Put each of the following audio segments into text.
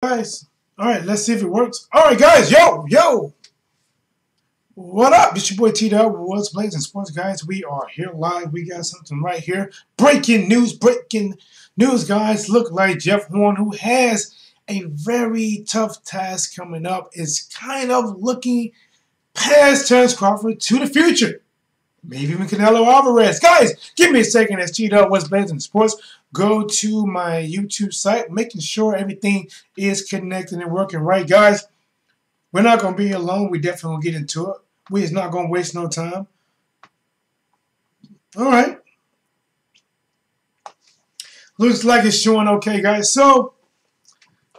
guys. All right, let's see if it works. All right, guys. Yo. What up? It's your boy T-Dub. What's Blazing Sports, guys? We are here live. We got something right here. Breaking news, guys. Look like Jeff Horn, who has a very tough task coming up, is kind of looking past Terence Crawford to the future. Maybe even Canelo Alvarez. Guys, give me a second as T-Dub. What's Blazing Sports? Go to my YouTube site, making sure everything is connected and working right. Guys, we're not going to be alone. We definitely going to get into it. We is not going to waste no time. All right. Looks like it's showing okay, guys. So,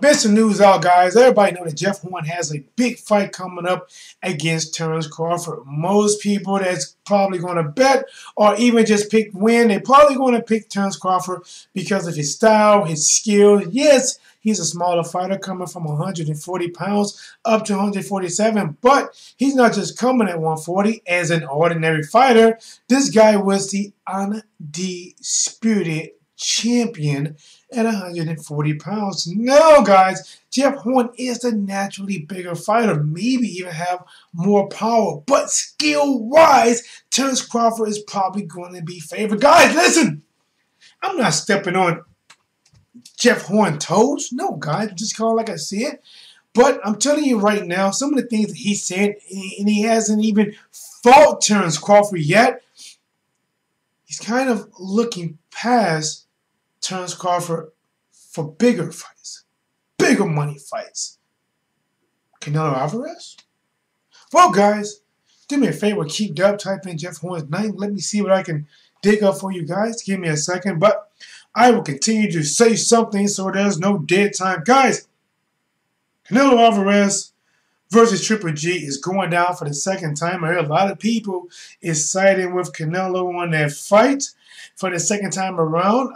been some news out, guys. Everybody know that Jeff Horn has a big fight coming up against Terence Crawford. Most people that's probably going to bet or even just pick win, they're probably going to pick Terence Crawford because of his style, his skill. Yes, he's a smaller fighter coming from 140 pounds up to 147, but he's not just coming at 140 as an ordinary fighter. This guy was the undisputed champion at 140 pounds. Now, guys, Jeff Horn is the naturally bigger fighter, maybe even have more power, but skill-wise, Terence Crawford is probably going to be favored. Guys, listen, I'm not stepping on Jeff Horn toes. No, guys, I'm just calling like I see it. But I'm telling you right now, some of the things that he said, and he hasn't even fought Terence Crawford yet, he's kind of looking past Terence Crawford for bigger fights, bigger money fights. Canelo Alvarez? Well, guys, do me a favor, keep Dub, type in Jeff Horn's name. Let me see what I can dig up for you guys. Give me a second, but I will continue to say something so there's no dead time. Guys, Canelo Alvarez versus Triple G is going down for the second time. I heard a lot of people is siding with Canelo on that fight for the second time around.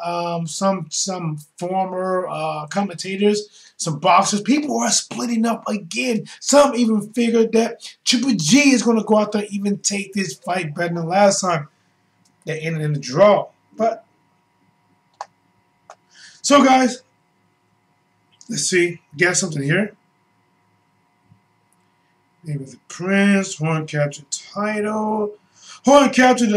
Some former commentators, some boxers, people are splitting up again. Some even figured that Triple G is going to go out there and even take this fight better than last time. They ended in a draw. But so, guys, let's see. Get something here. Maybe the Prince. Horn captured title. Horn captured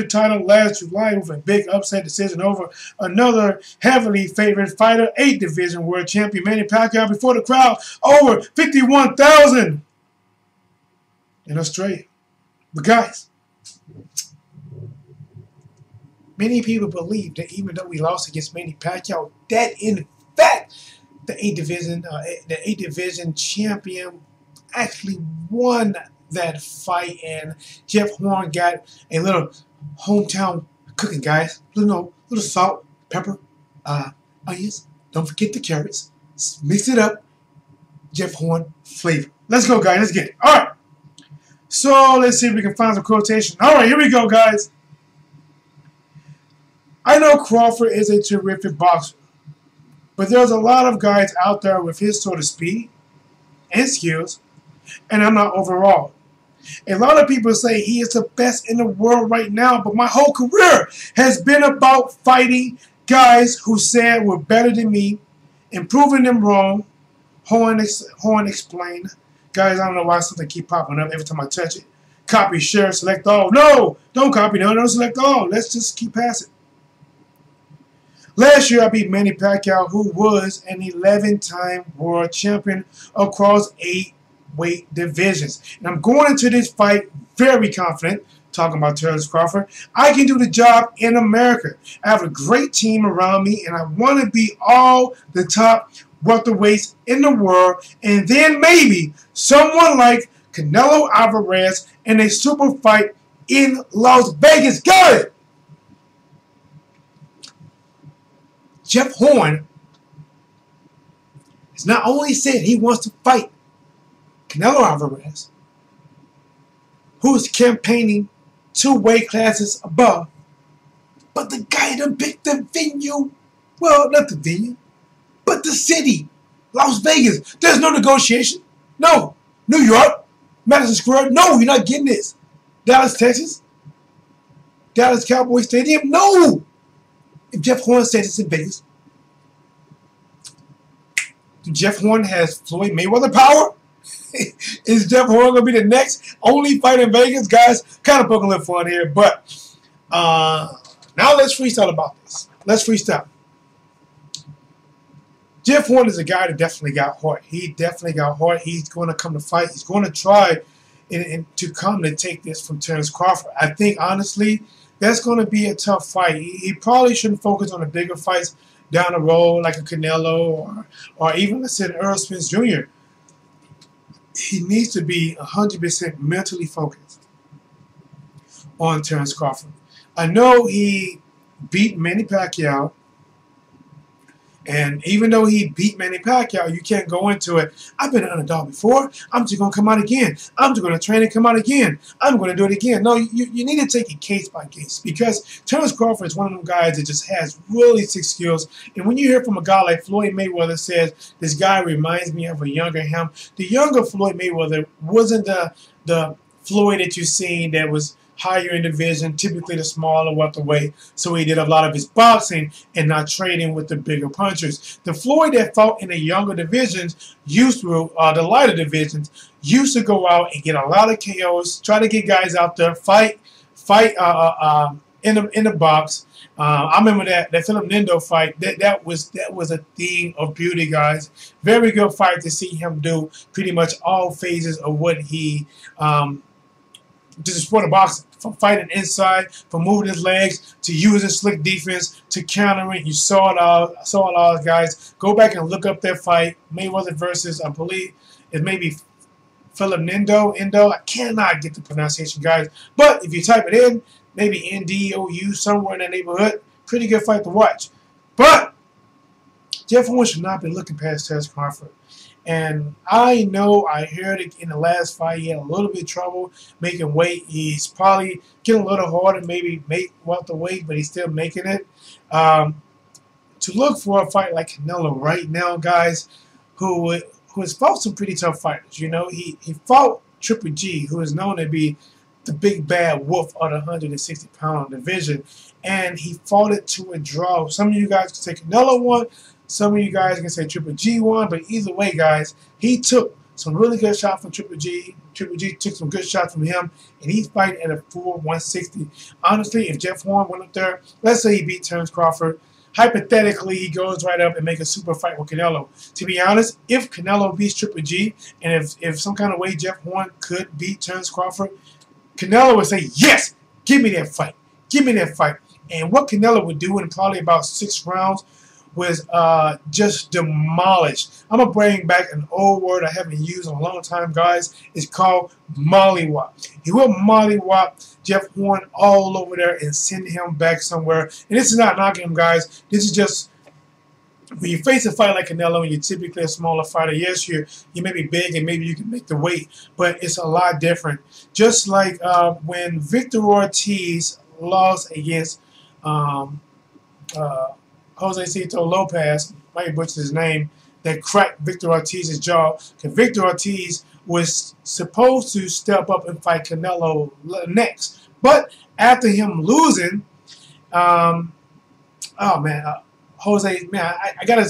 title last July with a big upset decision over another heavily favored fighter, 8 division world champion Manny Pacquiao, before the crowd over 51,000 in Australia. But guys, many people believe that even though we lost against Manny Pacquiao, that in fact the 8 division champion actually won that fight, and Jeff Horn got a little hometown cooking, guys. Little salt, pepper, onions. Don't forget the carrots. Mix it up. Jeff Horn flavor. Let's go, guys. Let's get it. All right. So let's see if we can find some quotation. All right, here we go, guys. I know Crawford is a terrific boxer, but there's a lot of guys out there with his sort of speed and skills, and I'm not overall. A lot of people say he is the best in the world right now, but my whole career has been about fighting guys who said were better than me and proving them wrong. Horn explained. Guys, I don't know why something keep popping up every time I touch it. Copy, share, select all. No, don't copy. No, don't select all. Let's just keep passing. Last year, I beat Manny Pacquiao, who was an 11-time world champion across 8 weight divisions. And I'm going into this fight very confident, talking about Terence Crawford. I can do the job in America. I have a great team around me, and I want to be all the top welterweights in the world, and then maybe someone like Canelo Alvarez in a super fight in Las Vegas. Guys! Jeff Horn has not only said he wants to fight Canelo Alvarez, who is campaigning 2 weight classes above, but the guy done picked the venue. Well, not the venue, but the city, Las Vegas. There's no negotiation. No. New York, Madison Square. No, you're not getting this. Dallas, Texas. Dallas Cowboy Stadium. No. If Jeff Horn says it's in Vegas, Jeff Horn has Floyd Mayweather power. Is Jeff Horn going to be the next only fight in Vegas? Guys, kind of poking a little fun here. But now let's freestyle about this. Let's freestyle. Jeff Horn is a guy that definitely got heart. He definitely got heart. He's going to come to fight. He's going to try to come to take this from Terence Crawford. I think, honestly, that's going to be a tough fight. He probably shouldn't focus on the bigger fights down the road like a Canelo or even, let's say, Earl Spence Jr. He needs to be 100% mentally focused on Terence Crawford. I know he beat Manny Pacquiao. And even though he beat Manny Pacquiao, you can't go into it, I've been an underdog before. I'm just going to come out again. I'm just going to train and come out again. I'm going to do it again. No, you need to take it case by case because Terence Crawford is one of them guys that just has really sick skills. And when you hear from a guy like Floyd Mayweather says, this guy reminds me of a younger him, the younger Floyd Mayweather wasn't the Floyd that you've seen that was higher in division, typically the smaller welterweight. So he did a lot of his boxing and not training with the bigger punchers. The Floyd that fought in the younger divisions used to, the lighter divisions, used to go out and get a lot of KOs, try to get guys out there, fight in the box. I remember that Philip Nindo fight. That was a thing of beauty, guys. Very good fight to see him do pretty much all phases of what he just the sport of boxing, from fighting inside, from moving his legs, to using slick defense, to countering. You saw it all, guys. Go back and look up that fight, Mayweather versus, I believe, it may be Philip Nindo. I cannot get the pronunciation, guys. But if you type it in, maybe NDOU, somewhere in that neighborhood, pretty good fight to watch. But Jeff Horn should not be looking past Terence Crawford. And I know I heard it in the last fight. He had a little bit of trouble making weight. He's probably getting a little harder, maybe make welterweight, but he's still making it. To look for a fight like Canelo right now, guys, who has fought some pretty tough fighters. You know, he fought Triple G, who is known to be the big bad wolf of the 160-pound division, and he fought it to a draw. Some of you guys can say Canelo won. Some of you guys can say Triple G won, but either way, guys, he took some really good shots from Triple G. Triple G took some good shots from him, and he's fighting at a full 160. Honestly, if Jeff Horn went up there, let's say he beat Terence Crawford, hypothetically, he goes right up and make a super fight with Canelo. To be honest, if Canelo beats Triple G, and if some kind of way Jeff Horn could beat Terence Crawford, Canelo would say, yes, give me that fight. Give me that fight. And what Canelo would do in probably about 6 rounds was just demolished. I'm going to bring back an old word I haven't used in a long time, guys. It's called mollywop. He will mollywop Jeff Horn all over there and send him back somewhere. And this is not knocking him, guys. This is just, when you face a fight like Canelo and you're typically a smaller fighter, yes, you may be big and maybe you can make the weight, but it's a lot different. Just like when Victor Ortiz lost against Jose Cito Lopez, might butcher his name, that cracked Victor Ortiz's jaw. Because Victor Ortiz was supposed to step up and fight Canelo next. But after him losing, Jose, man, I got to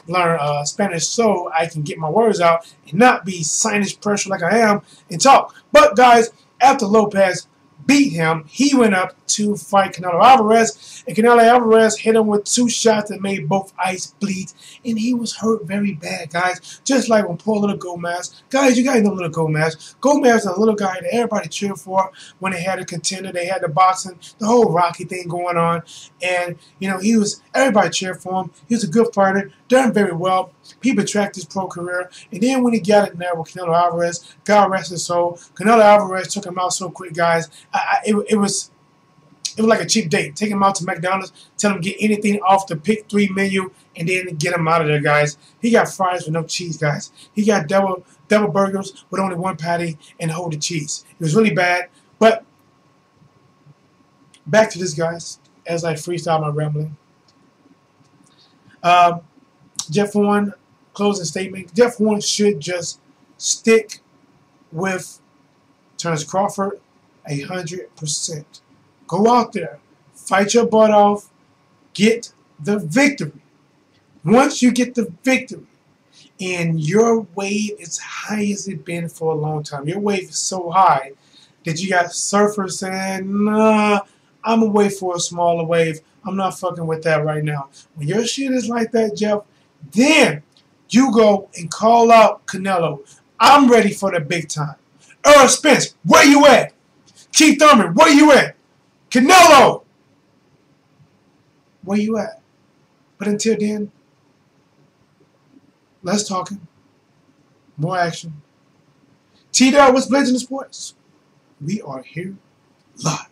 learn Spanish so I can get my words out and not be sinus pressure like I am and talk. But, guys, after Lopez beat him, he went up to fight Canelo Alvarez, and Canelo Alvarez hit him with 2 shots that made both eyes bleed, and he was hurt very bad, guys. Just like when poor little Gomez. Guys, you guys know little Gomez. Gomez is a little guy that everybody cheered for when they had a contender, they had the boxing, the whole Rocky thing going on, and, you know, everybody cheered for him. He was a good fighter, done very well. People tracked his pro career, and then when he got in there with Canelo Alvarez, God rest his soul, Canelo Alvarez took him out so quick, guys. It was like a cheap date. Take him out to McDonald's, tell him get anything off the pick 3 menu, and then get him out of there, guys. He got fries with no cheese, guys. He got double burgers with only 1 patty and a whole of cheese. It was really bad, but back to this, guys, as I freestyle my rambling. Jeff Horn, closing statement. Jeff Horn should just stick with Terence Crawford 100%. Go out there, fight your butt off, get the victory. Once you get the victory, and your wave is high as it's been for a long time. Your wave is so high that you got surfers saying, nah, I'm gonna wait for a smaller wave. I'm not fucking with that right now. When your shit is like that, Jeff, then you go and call out Canelo. I'm ready for the big time. Earl Spence, where you at? Keith Thurman, where you at? Canelo, where you at? But until then, less talking, more action. T-Dog, what's Blazing the Sports? We are here live.